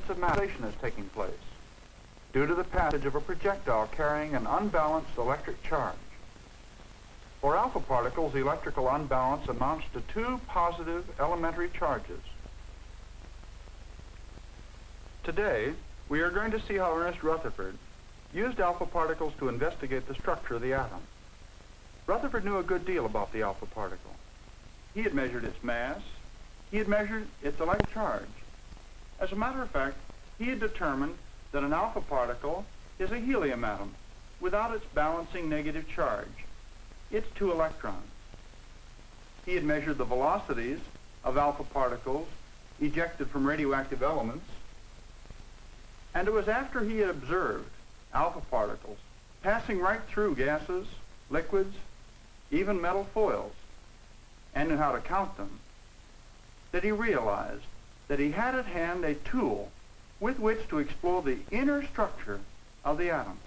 of matter is taking place due to the passage of a projectile carrying an unbalanced electric charge. For alpha particles, the electrical unbalance amounts to two positive elementary charges. Today, we are going to see how Ernest Rutherford used alpha particles to investigate the structure of the atom. Rutherford knew a good deal about the alpha particle. He had measured its mass. He had measured its electric charge. As a matter of fact, he had determined that an alpha particle is a helium atom without its balancing negative charge, its two electrons. He had measured the velocities of alpha particles ejected from radioactive elements, and it was after he had observed alpha particles passing right through gases, liquids, even metal foils, and knew how to count them, that he realized that he had at hand a tool with which to explore the inner structure of the atom.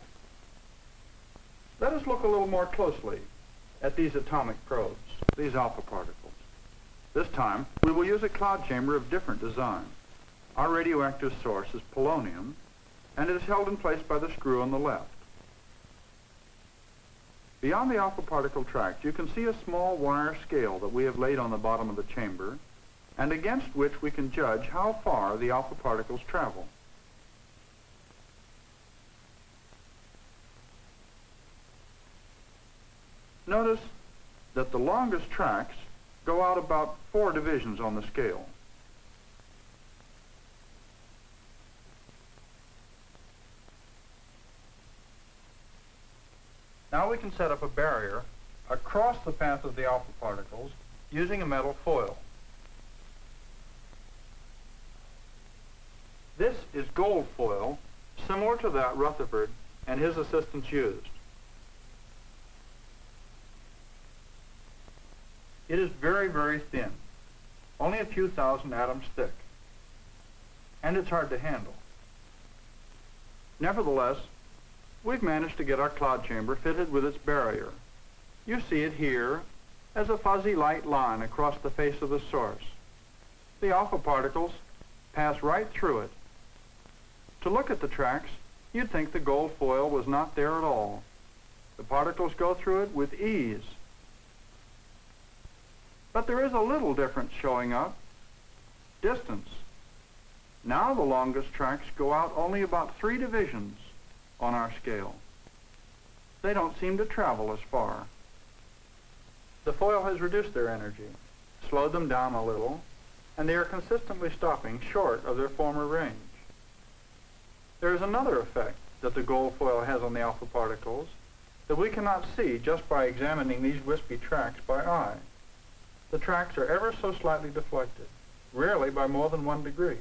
Let us look a little more closely at these atomic probes, these alpha particles. This time, we will use a cloud chamber of different design. Our radioactive source is polonium, and it is held in place by the screw on the left. Beyond the alpha particle tract, you can see a small wire scale that we have laid on the bottom of the chamber, and against which we can judge how far the alpha particles travel. Notice that the longest tracks go out about 4 divisions on the scale. Now we can set up a barrier across the path of the alpha particles using a metal foil. This is gold foil, similar to that Rutherford and his assistants used. It is very, very thin, only a few thousand atoms thick, and it's hard to handle. Nevertheless, we've managed to get our cloud chamber fitted with its barrier. You see it here as a fuzzy light line across the face of the source. The alpha particles pass right through it. To look at the tracks, you'd think the gold foil was not there at all. The particles go through it with ease. But there is a little difference showing up. Distance. Now the longest tracks go out only about 3 divisions on our scale. They don't seem to travel as far. The foil has reduced their energy, slowed them down a little, and they are consistently stopping short of their former range. There is another effect that the gold foil has on the alpha particles that we cannot see just by examining these wispy tracks by eye. The tracks are ever so slightly deflected, rarely by more than 1 degree.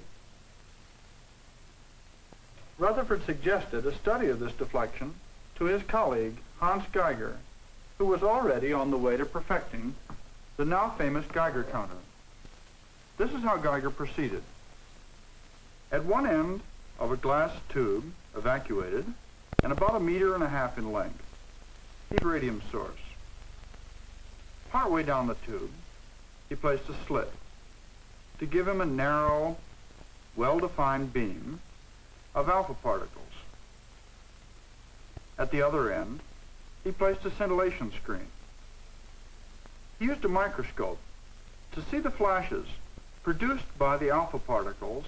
Rutherford suggested a study of this deflection to his colleague, Hans Geiger, who was already on the way to perfecting the now famous Geiger counter. This is how Geiger proceeded. At one end of a glass tube, evacuated, and about 1.5 meters in length, he's a radium source. Partway down the tube, he placed a slit to give him a narrow, well-defined beam of alpha particles. At the other end, he placed a scintillation screen. He used a microscope to see the flashes produced by the alpha particles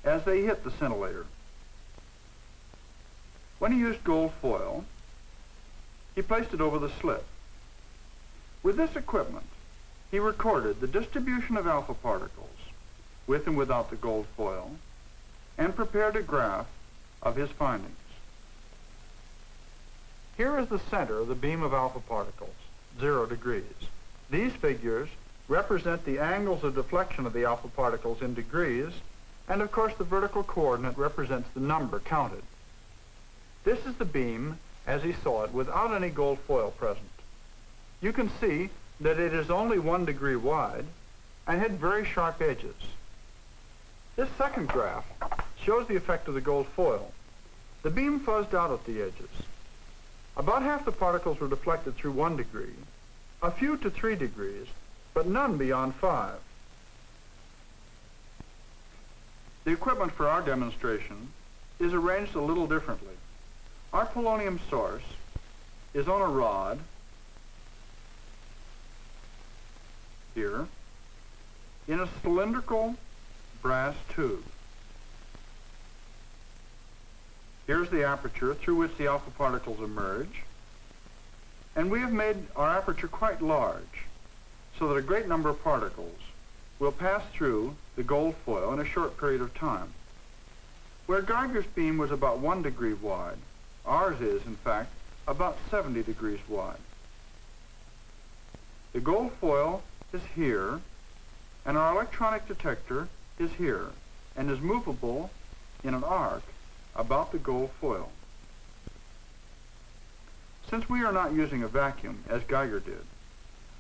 as they hit the scintillator. When he used gold foil, he placed it over the slit. With this equipment, he recorded the distribution of alpha particles, with and without the gold foil, and prepared a graph of his findings. Here is the center of the beam of alpha particles, 0 degrees. These figures represent the angles of deflection of the alpha particles in degrees, and of course the vertical coordinate represents the number counted. This is the beam as he saw it without any gold foil present. You can see that it is only 1 degree wide and had very sharp edges. This second graph shows the effect of the gold foil. The beam fuzzed out at the edges. About half the particles were deflected through 1 degree, a few to 3 degrees, but none beyond 5. The equipment for our demonstration is arranged a little differently. Our polonium source is on a rod here in a cylindrical brass tube. Here's the aperture through which the alpha particles emerge, and we have made our aperture quite large so that a great number of particles will pass through the gold foil in a short period of time. Where Geiger's beam was about 1 degree wide, ours is, in fact, about 70 degrees wide. The gold foil is here, and our electronic detector is here, and is movable in an arc about the gold foil. Since we are not using a vacuum, as Geiger did,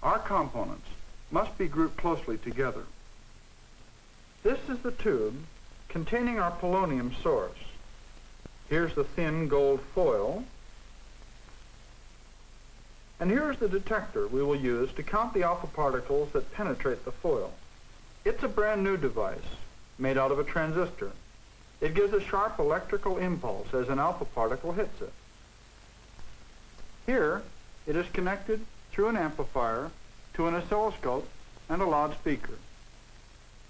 our components must be grouped closely together. This is the tube containing our polonium source. Here's the thin gold foil, and here's the detector we will use to count the alpha particles that penetrate the foil. It's a brand new device made out of a transistor. It gives a sharp electrical impulse as an alpha particle hits it. Here, it is connected through an amplifier to an oscilloscope and a loudspeaker.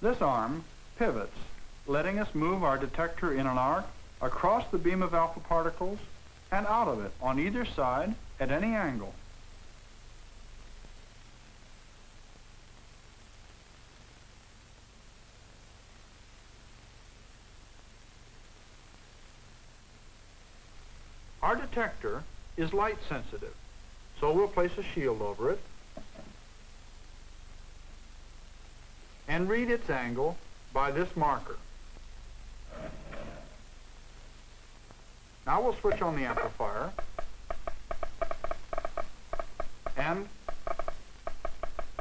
This arm pivots, letting us move our detector in an arc across the beam of alpha particles and out of it on either side at any angle. Our detector is light sensitive, so we'll place a shield over it and read its angle by this marker. Now we'll switch on the amplifier and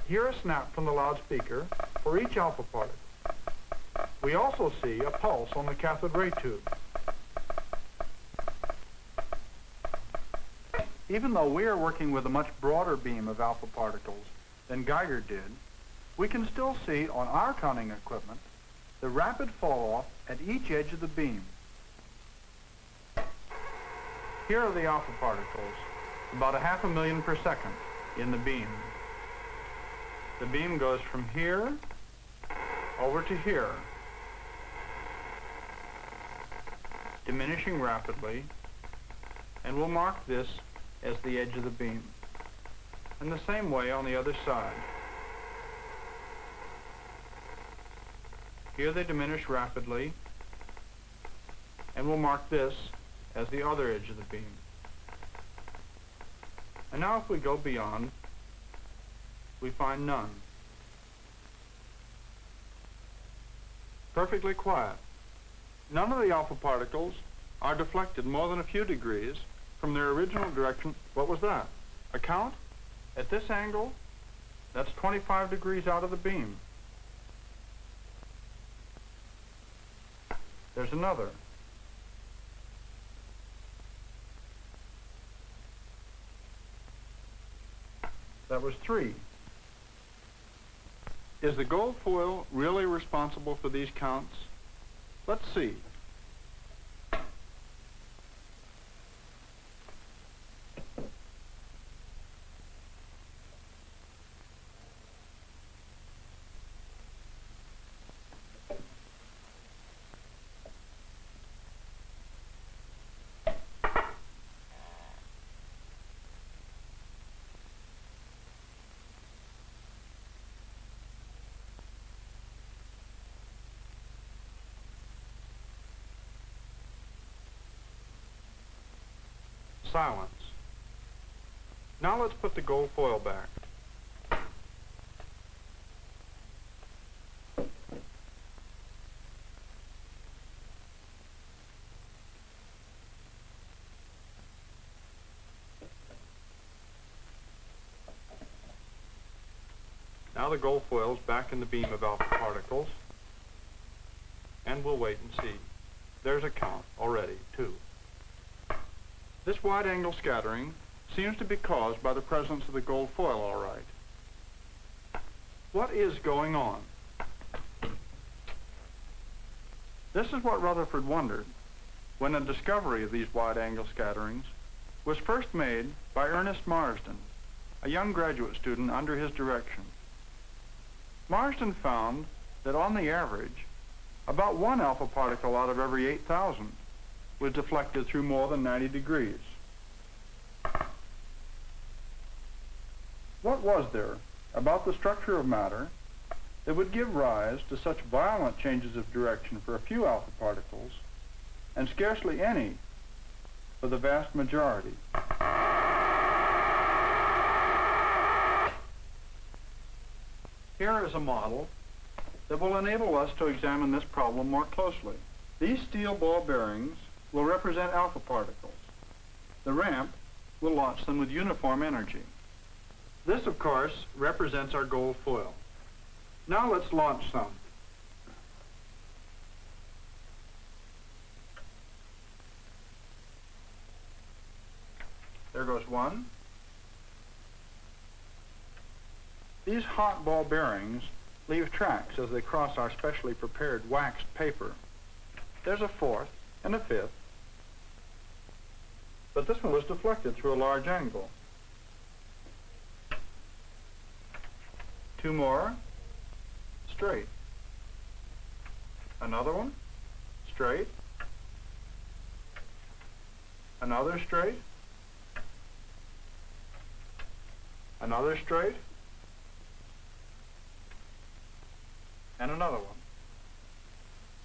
hear a snap from the loudspeaker for each alpha particle. We also see a pulse on the cathode ray tube. Even though we are working with a much broader beam of alpha particles than Geiger did, we can still see on our counting equipment the rapid fall-off at each edge of the beam. Here are the alpha particles, about 500,000 per second in the beam. The beam goes from here over to here, diminishing rapidly, and we'll mark this as the edge of the beam. And the same way on the other side. Here they diminish rapidly, and we'll mark this as the other edge of the beam. And now if we go beyond, we find none. Perfectly quiet. None of the alpha particles are deflected more than a few degrees from their original direction. What was that? A count? At this angle, that's 25 degrees out of the beam. There's another. That was 3. Is the gold foil really responsible for these counts? Let's see. Silence. Now let's put the gold foil back. Now the gold foil's back in the beam of alpha particles, and we'll wait and see. There's a count already, 2. This wide-angle scattering seems to be caused by the presence of the gold foil, all right. What is going on? This is what Rutherford wondered when the discovery of these wide-angle scatterings was first made by Ernest Marsden, a young graduate student under his direction. Marsden found that on the average, about one alpha particle out of every 8,000 was deflected through more than 90 degrees. What was there about the structure of matter that would give rise to such violent changes of direction for a few alpha particles and scarcely any for the vast majority? Here is a model that will enable us to examine this problem more closely. These steel ball bearings will represent alpha particles. The ramp will launch them with uniform energy. This, of course, represents our gold foil. Now let's launch some. There goes one. These hot ball bearings leave tracks as they cross our specially prepared waxed paper. There's a fourth and a fifth, but this one was deflected through a large angle. Two more, straight. Another one, straight. Another straight. Another straight. And another one.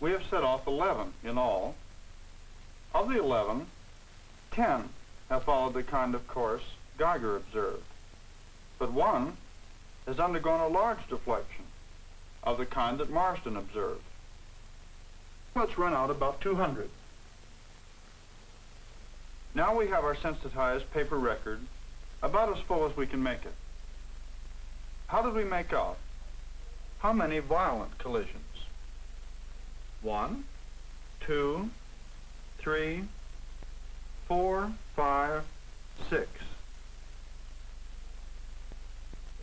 We have set off 11 in all. Of the 11, 10 have followed the kind of course Geiger observed, but one has undergone a large deflection of the kind that Marsden observed. Let's run out about 200. Now we have our sensitized paper record about as full as we can make it. How did we make out? How many violent collisions? 1, 2, 3, 4, 5, 6.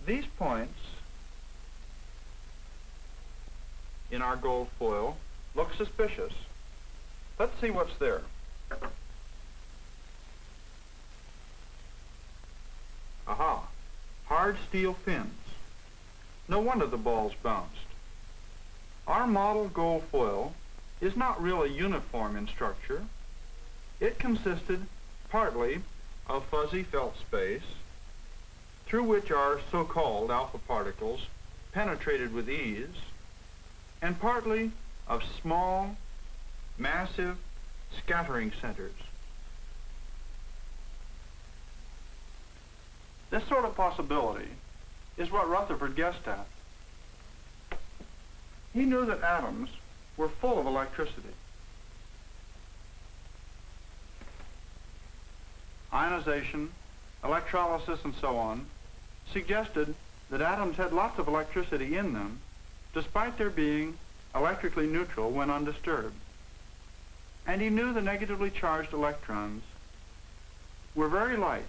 These points in our gold foil look suspicious. Let's see what's there. Aha, hard steel fins. No wonder the balls bounced. Our model gold foil is not really uniform in structure. It consisted partly of fuzzy felt space through which our so-called alpha particles penetrated with ease, and partly of small, massive scattering centers. This sort of possibility is what Rutherford guessed at. He knew that atoms were full of electricity. Ionization, electrolysis, and so on suggested that atoms had lots of electricity in them, despite their being electrically neutral when undisturbed. And he knew the negatively charged electrons were very light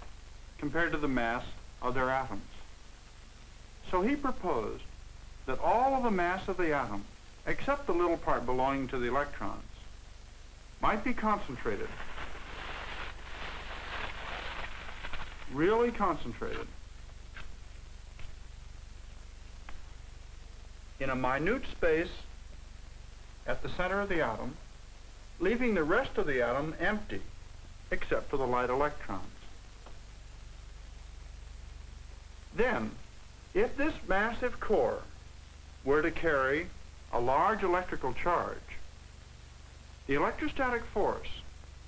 compared to the mass of their atoms. So he proposed that all of the mass of the atom, except the little part belonging to the electrons, might be concentrated, really concentrated, in a minute space at the center of the atom, leaving the rest of the atom empty, except for the light electrons. Then, if this massive core were to carry a large electrical charge, the electrostatic force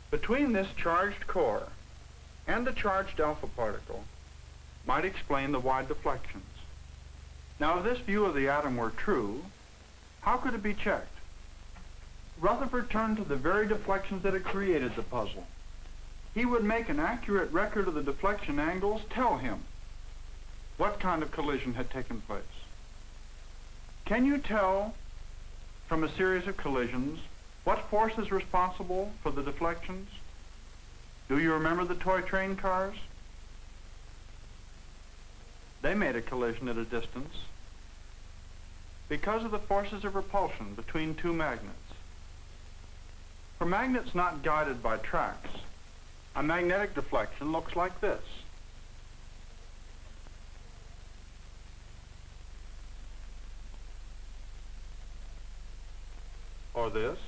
between this charged core and the charged alpha particle might explain the wide deflections. Now, if this view of the atom were true, how could it be checked? Rutherford turned to the very deflections that had created the puzzle. He would make an accurate record of the deflection angles tell him what kind of collision had taken place. Can you tell from a series of collisions what force is responsible for the deflections? Do you remember the toy train cars? They made a collision at a distance because of the forces of repulsion between two magnets. For magnets not guided by tracks, a magnetic deflection looks like this. Or this.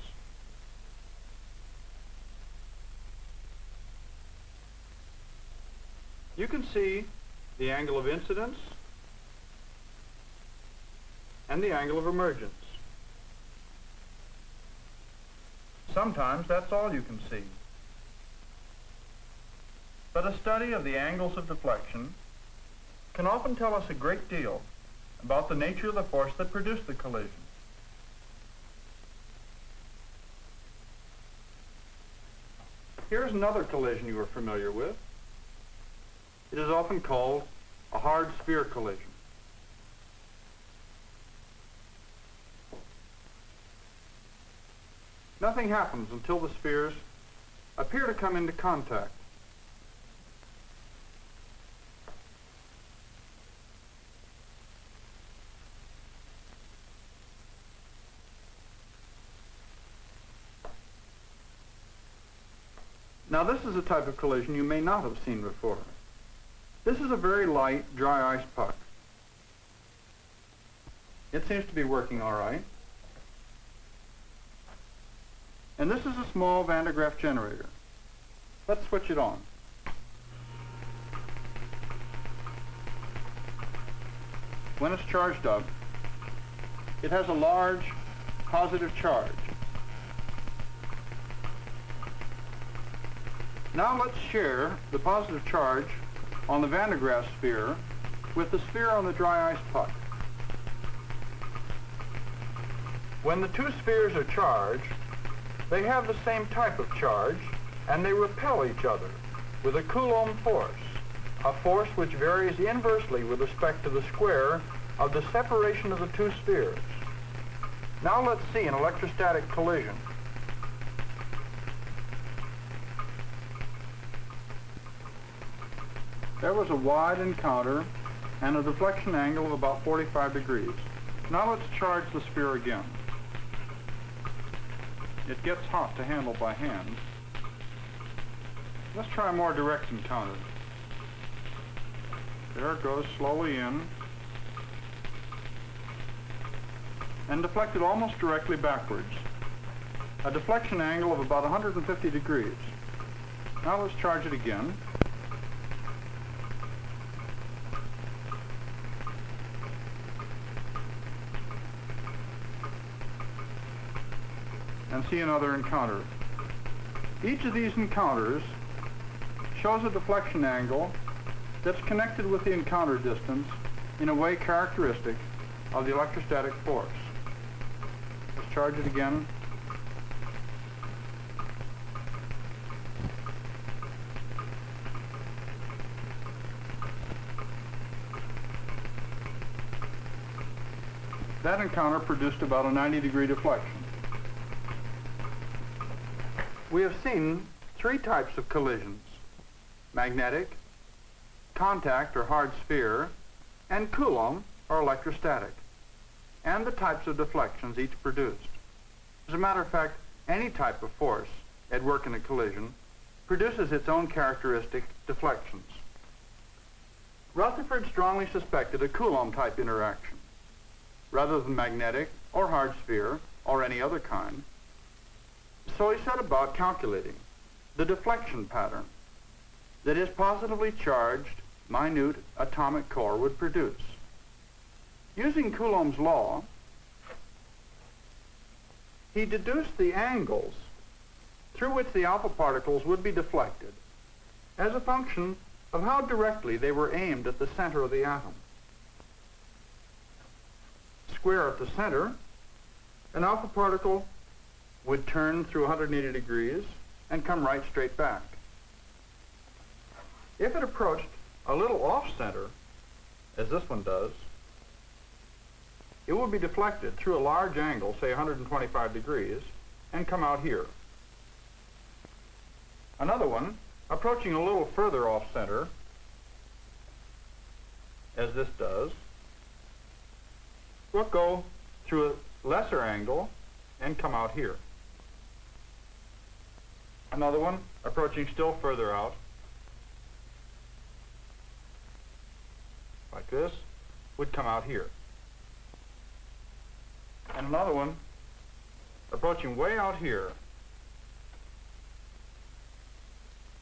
You can see the angle of incidence and the angle of emergence. Sometimes that's all you can see. But a study of the angles of deflection can often tell us a great deal about the nature of the force that produced the collision. Here's another collision you are familiar with. It is often called a hard sphere collision. Nothing happens until the spheres appear to come into contact. Now this is a type of collision you may not have seen before. This is a very light, dry ice puck. It seems to be working all right. And this is a small Van de Graaff generator. Let's switch it on. When it's charged up, it has a large positive charge. Now let's share the positive charge on the Van de Graaff sphere with the sphere on the dry ice puck. When the two spheres are charged, they have the same type of charge and they repel each other with a Coulomb force, a force which varies inversely with respect to the square of the separation of the two spheres. Now let's see an electrostatic collision. There was a wide encounter and a deflection angle of about 45 degrees. Now let's charge the sphere again. It gets hot to handle by hand. Let's try a more direct encounter. There it goes slowly in and deflected almost directly backwards. A deflection angle of about 150 degrees. Now let's charge it again. And see another encounter. Each of these encounters shows a deflection angle that's connected with the encounter distance in a way characteristic of the electrostatic force. Let's charge it again. That encounter produced about a 90-degree deflection. We have seen three types of collisions: magnetic, contact or hard sphere, and Coulomb or electrostatic, and the types of deflections each produced. As a matter of fact, any type of force at work in a collision produces its own characteristic deflections. Rutherford strongly suspected a Coulomb-type interaction, rather than magnetic or hard sphere or any other kind. So he set about calculating the deflection pattern that his positively charged, minute atomic core would produce. Using Coulomb's law, he deduced the angles through which the alpha particles would be deflected as a function of how directly they were aimed at the center of the atom. Square at the center, an alpha particle would turn through 180 degrees and come right straight back. If it approached a little off-center, as this one does, it would be deflected through a large angle, say 125 degrees, and come out here. Another one, approaching a little further off-center, as this does, will go through a lesser angle and come out here. Another one approaching still further out, like this, would come out here. And another one approaching way out here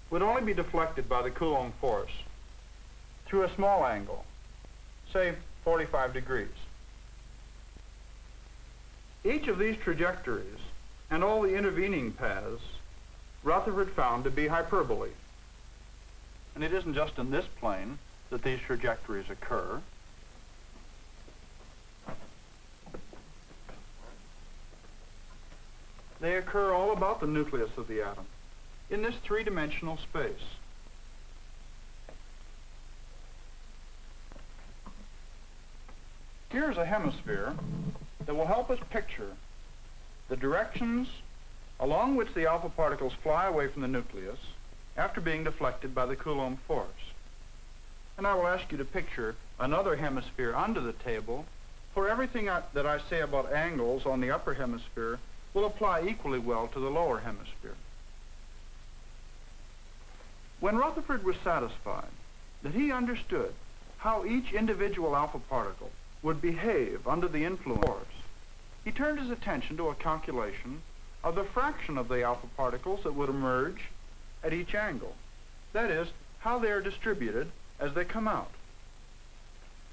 would only be deflected by the Coulomb force through a small angle, say 45 degrees. Each of these trajectories and all the intervening paths Rutherford found to be hyperbole. And it isn't just in this plane that these trajectories occur. They occur all about the nucleus of the atom, in this three-dimensional space. Here's a hemisphere that will help us picture the directions along which the alpha particles fly away from the nucleus after being deflected by the Coulomb force. And I will ask you to picture another hemisphere under the table, for everything that I say about angles on the upper hemisphere will apply equally well to the lower hemisphere. When Rutherford was satisfied that he understood how each individual alpha particle would behave under the influence of force, he turned his attention to a calculation of the fraction of the alpha particles that would emerge at each angle. That is, how they are distributed as they come out.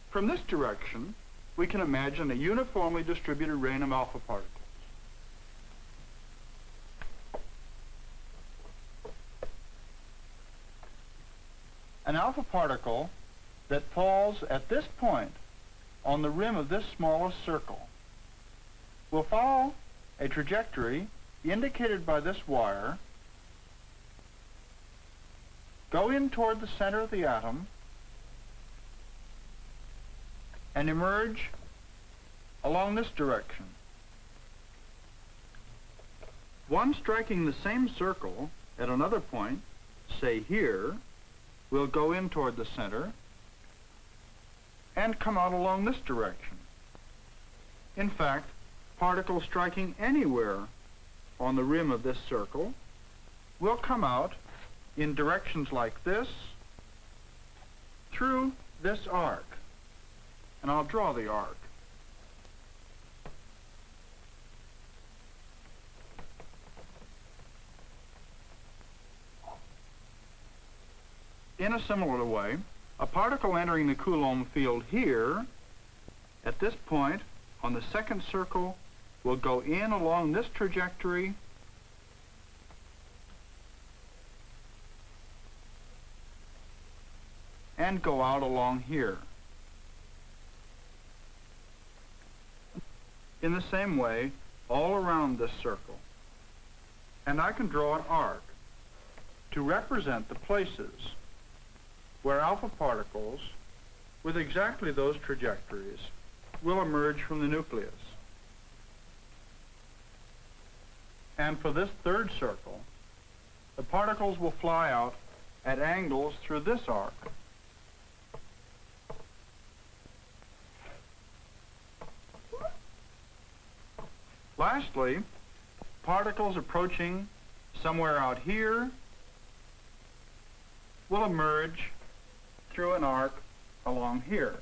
From this direction, we can imagine a uniformly distributed rain of alpha particles. An alpha particle that falls at this point on the rim of this smallest circle will follow a trajectory indicated by this wire, go in toward the center of the atom, and emerge along this direction. One striking the same circle at another point, say here, will go in toward the center and come out along this direction. In fact, particles striking anywhere on the rim of this circle will come out in directions like this through this arc. And I'll draw the arc. In a similar way, a particle entering the Coulomb field here, at this point on the second circle, will go in along this trajectory and go out along here. In the same way, all around this circle. And I can draw an arc to represent the places where alpha particles with exactly those trajectories will emerge from the nucleus. And for this third circle, the particles will fly out at angles through this arc. Lastly, particles approaching somewhere out here will emerge through an arc along here.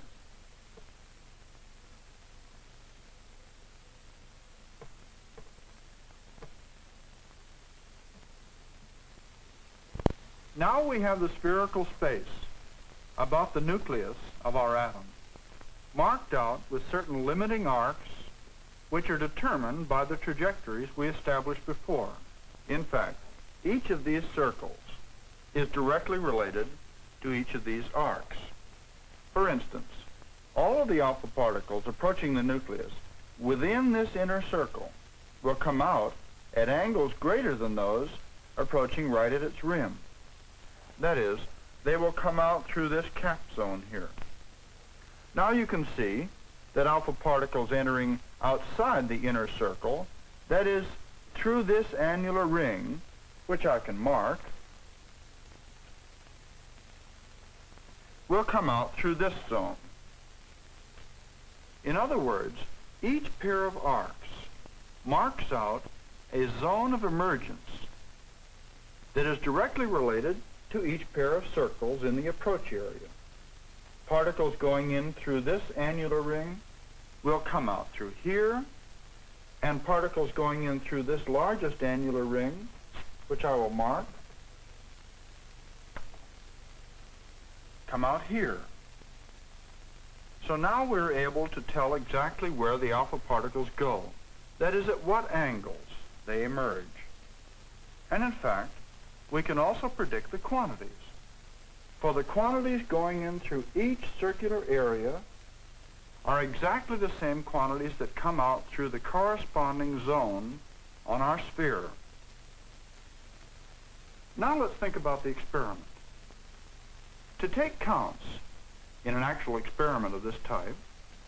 Now we have the spherical space about the nucleus of our atom, marked out with certain limiting arcs which are determined by the trajectories we established before. In fact, each of these circles is directly related to each of these arcs. For instance, all of the alpha particles approaching the nucleus within this inner circle will come out at angles greater than those approaching right at its rim. That is, they will come out through this cap zone here. Now you can see that alpha particles entering outside the inner circle, that is, through this annular ring, which I can mark, will come out through this zone. In other words, each pair of arcs marks out a zone of emergence that is directly related to each pair of circles in the approach area. Particles going in through this annular ring will come out through here, and particles going in through this largest annular ring, which I will mark, come out here. So now we're able to tell exactly where the alpha particles go. That is, at what angles they emerge. And in fact, we can also predict the quantities. For the quantities going in through each circular area are exactly the same quantities that come out through the corresponding zone on our sphere. Now let's think about the experiment. To take counts in an actual experiment of this type,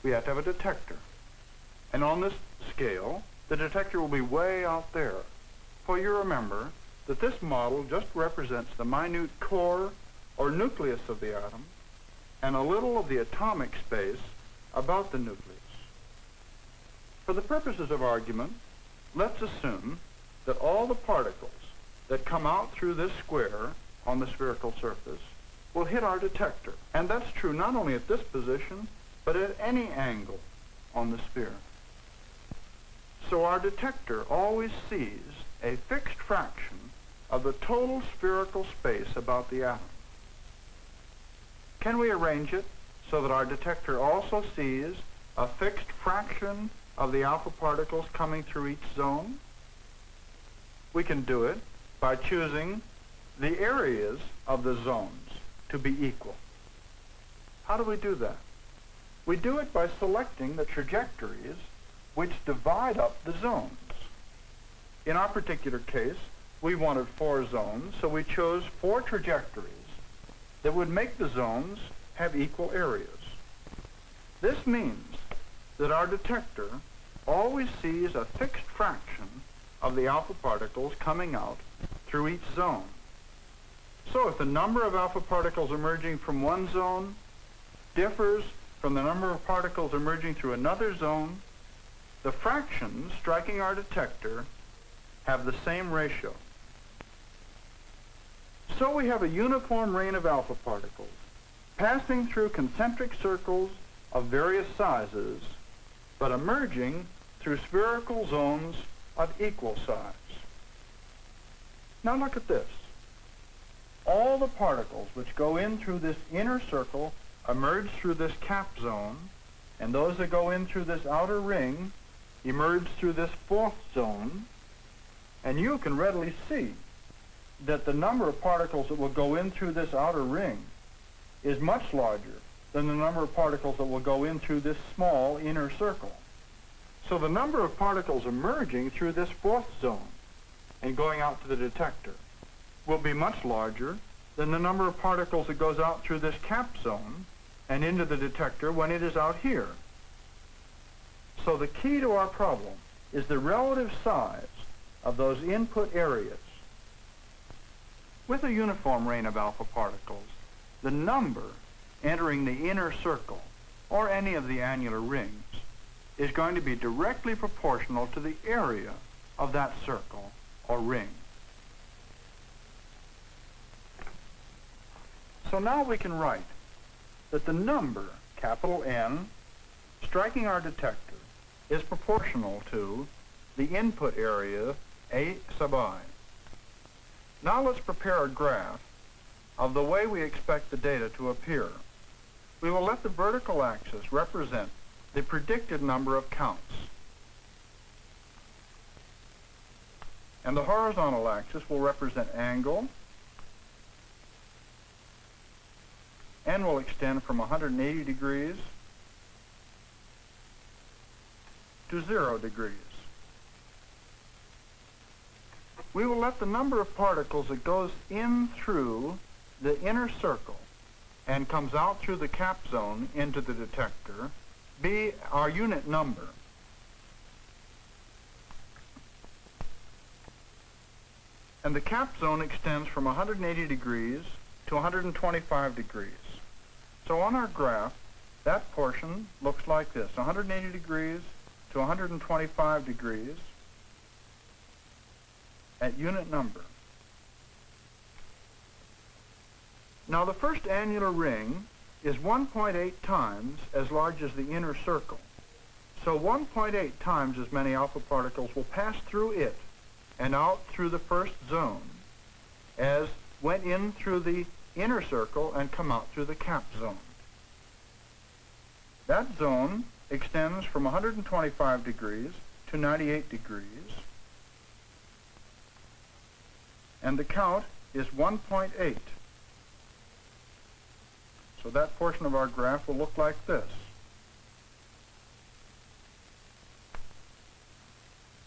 we have to have a detector. And on this scale, the detector will be way out there. For you remember that this model just represents the minute core or nucleus of the atom and a little of the atomic space about the nucleus. For the purposes of argument, let's assume that all the particles that come out through this square on the spherical surface will hit our detector. And that's true not only at this position, but at any angle on the sphere. So our detector always sees a fixed fraction of the total spherical space about the atom. Can we arrange it so that our detector also sees a fixed fraction of the alpha particles coming through each zone? We can do it by choosing the areas of the zones to be equal. How do we do that? We do it by selecting the trajectories which divide up the zones. In our particular case, we wanted 4 zones, so we chose 4 trajectories that would make the zones have equal areas. This means that our detector always sees a fixed fraction of the alpha particles coming out through each zone. So if the number of alpha particles emerging from one zone differs from the number of particles emerging through another zone, the fractions striking our detector have the same ratio. So we have a uniform rain of alpha particles passing through concentric circles of various sizes, but emerging through spherical zones of equal size. Now look at this. All the particles which go in through this inner circle emerge through this cap zone, and those that go in through this outer ring emerge through this 4th zone, and you can readily see that the number of particles that will go in through this outer ring is much larger than the number of particles that will go in through this small inner circle. So the number of particles emerging through this 4th zone and going out to the detector will be much larger than the number of particles that goes out through this cap zone and into the detector when it is out here. So the key to our problem is the relative size of those input areas. With a uniform rain of alpha particles, the number entering the inner circle, or any of the annular rings, is going to be directly proportional to the area of that circle or ring. So now we can write that the number, capital N, striking our detector is proportional to the input area, A sub I. Now let's prepare a graph of the way we expect the data to appear. We will let the vertical axis represent the predicted number of counts, and the horizontal axis will represent angle, and will extend from 180 degrees to 0 degrees. We will let the number of particles that goes in through the inner circle and comes out through the cap zone into the detector be our unit number. And the cap zone extends from 180 degrees to 125 degrees. So on our graph, that portion looks like this: 180 degrees to 125 degrees at unit number. Now the first annular ring is 1.8 times as large as the inner circle. So 1.8 times as many alpha particles will pass through it and out through the first zone as went in through the inner circle and come out through the cap zone. That zone extends from 125 degrees to 98 degrees, and the count is 1.8. So that portion of our graph will look like this.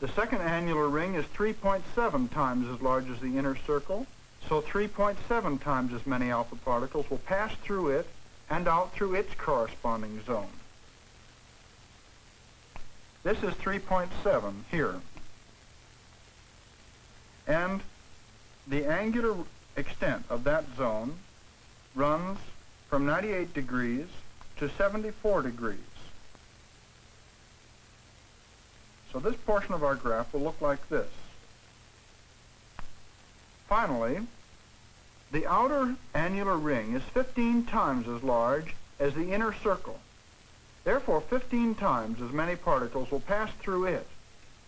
The second annular ring is 3.7 times as large as the inner circle, so 3.7 times as many alpha particles will pass through it and out through its corresponding zone. This is 3.7 here. And the angular extent of that zone runs from 98 degrees to 74 degrees. So this portion of our graph will look like this. Finally, the outer annular ring is 15 times as large as the inner circle. Therefore, 15 times as many particles will pass through it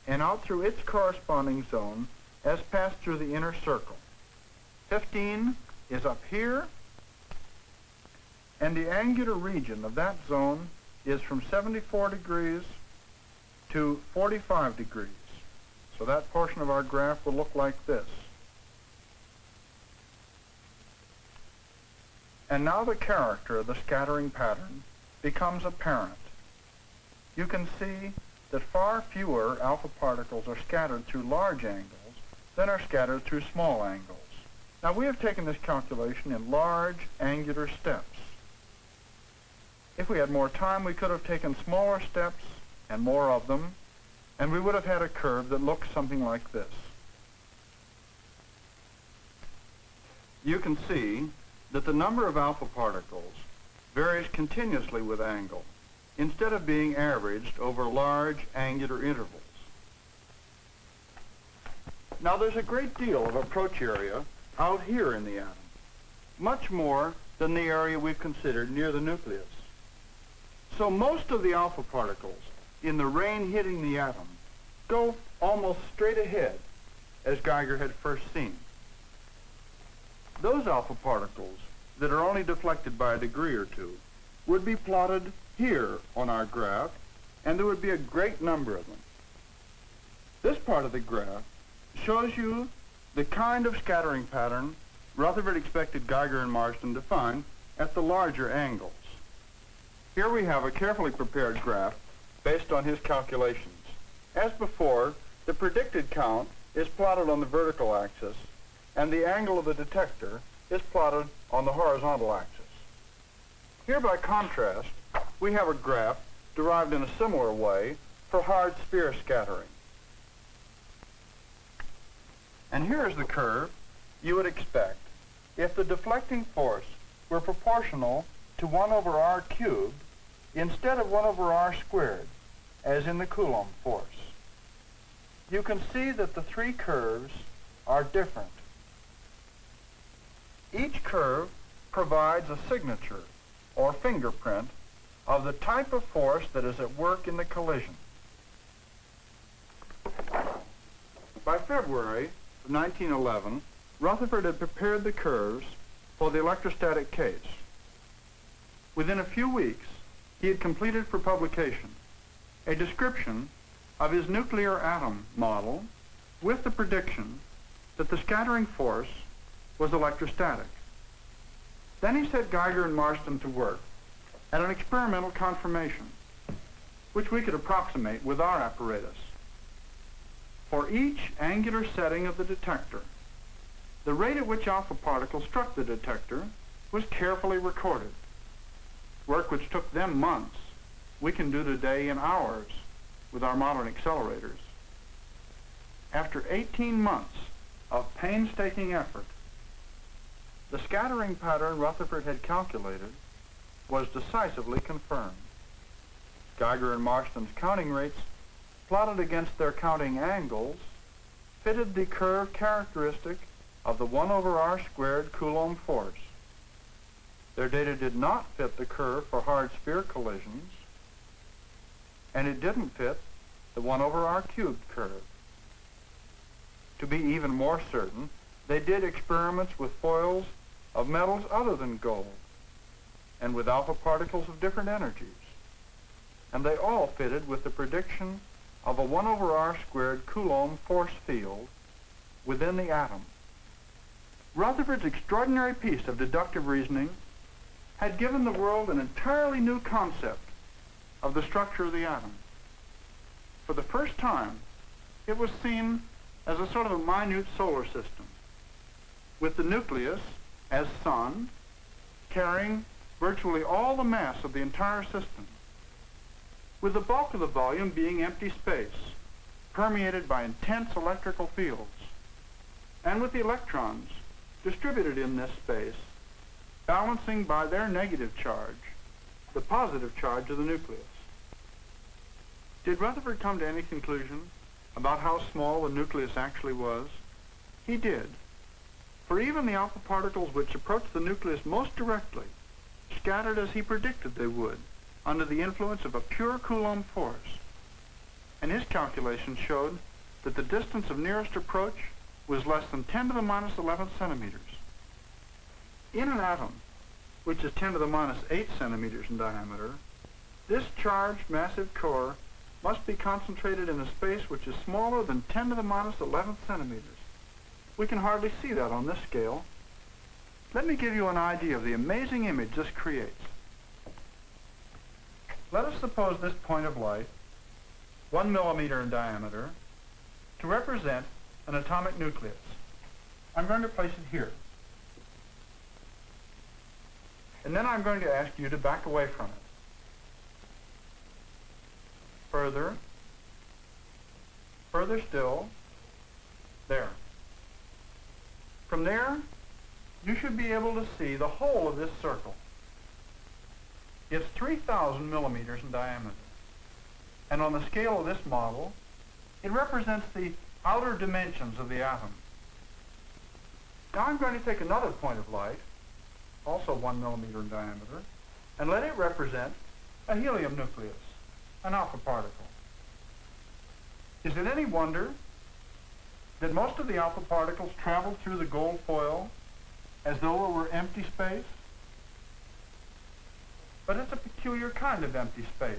and out through its corresponding zone as passed through the inner circle. 15 is up here, and the angular region of that zone is from 74 degrees to 45 degrees. So that portion of our graph will look like this. And now the character of the scattering pattern becomes apparent. You can see that far fewer alpha particles are scattered through large angles than are scattered through small angles. Now we have taken this calculation in large angular steps. If we had more time, we could have taken smaller steps and more of them, and we would have had a curve that looks something like this. You can see that the number of alpha particles varies continuously with angle, instead of being averaged over large angular intervals. Now there's a great deal of approach area out here in the atom, much more than the area we've considered near the nucleus. So most of the alpha particles in the rain hitting the atom go almost straight ahead, as Geiger had first seen. Those alpha particles that are only deflected by a degree or two would be plotted here on our graph, and there would be a great number of them. This part of the graph shows you the kind of scattering pattern Rutherford expected Geiger and Marsden to find at the larger angles. Here we have a carefully prepared graph based on his calculations. As before, the predicted count is plotted on the vertical axis, and the angle of the detector is plotted on the horizontal axis. Here, by contrast, we have a graph derived in a similar way for hard sphere scattering. And here is the curve you would expect if the deflecting force were proportional to 1 over r cubed instead of 1 over r squared, as in the Coulomb force. You can see that the three curves are different. Each curve provides a signature or fingerprint of the type of force that is at work in the collision. By February of 1911, Rutherford had prepared the curves for the electrostatic case. Within a few weeks, he had completed for publication a description of his nuclear atom model with the prediction that the scattering force was electrostatic. Then he set Geiger and Marsden to work at an experimental confirmation, which we could approximate with our apparatus. For each angular setting of the detector, the rate at which alpha particles struck the detector was carefully recorded. Work which took them months, we can do today in hours with our modern accelerators. After 18 months of painstaking effort, the scattering pattern Rutherford had calculated was decisively confirmed. Geiger and Marsden's counting rates, plotted against their counting angles, fitted the curve characteristic of the 1 over r squared Coulomb force. Their data did not fit the curve for hard sphere collisions, and it didn't fit the 1 over r cubed curve. To be even more certain, they did experiments with foils of metals other than gold, and with alpha particles of different energies. And they all fitted with the prediction of a 1 over r squared Coulomb force field within the atom. Rutherford's extraordinary piece of deductive reasoning had given the world an entirely new concept of the structure of the atom. For the first time, it was seen as a sort of a minute solar system, with the nucleus as sun, carrying virtually all the mass of the entire system, with the bulk of the volume being empty space, permeated by intense electrical fields, and with the electrons distributed in this space, balancing by their negative charge the positive charge of the nucleus. Did Rutherford come to any conclusion about how small the nucleus actually was? He did. For even the alpha particles which approached the nucleus most directly scattered as he predicted they would under the influence of a pure Coulomb force. And his calculations showed that the distance of nearest approach was less than 10 to the minus 11th centimeters. In an atom, which is 10 to the minus 8 centimeters in diameter, this charged massive core must be concentrated in a space which is smaller than 10 to the minus 11th centimeters. We can hardly see that on this scale. Let me give you an idea of the amazing image this creates. Let us suppose this point of light, 1 millimeter in diameter, to represent an atomic nucleus. I'm going to place it here. And then I'm going to ask you to back away from it. Further still, there. From there, you should be able to see the whole of this circle. It's 3,000 millimeters in diameter. And on the scale of this model, it represents the outer dimensions of the atom. Now I'm going to take another point of light, also 1 millimeter in diameter, and let it represent a helium nucleus, an alpha particle. Is it any wonder that most of the alpha particles traveled through the gold foil as though it were empty space? But it's a peculiar kind of empty space.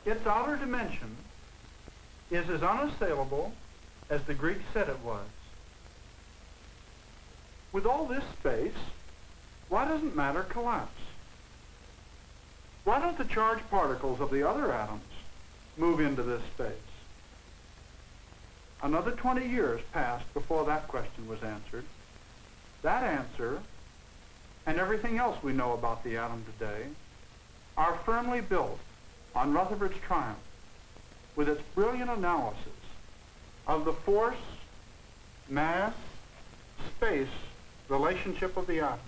Its outer dimension is as unassailable as the Greeks said it was. With all this space, why doesn't matter collapse? Why don't the charged particles of the other atoms move into this space? Another 20 years passed before that question was answered. That answer, and everything else we know about the atom today, are firmly built on Rutherford's triumph with its brilliant analysis of the force, mass, space relationship of the atom.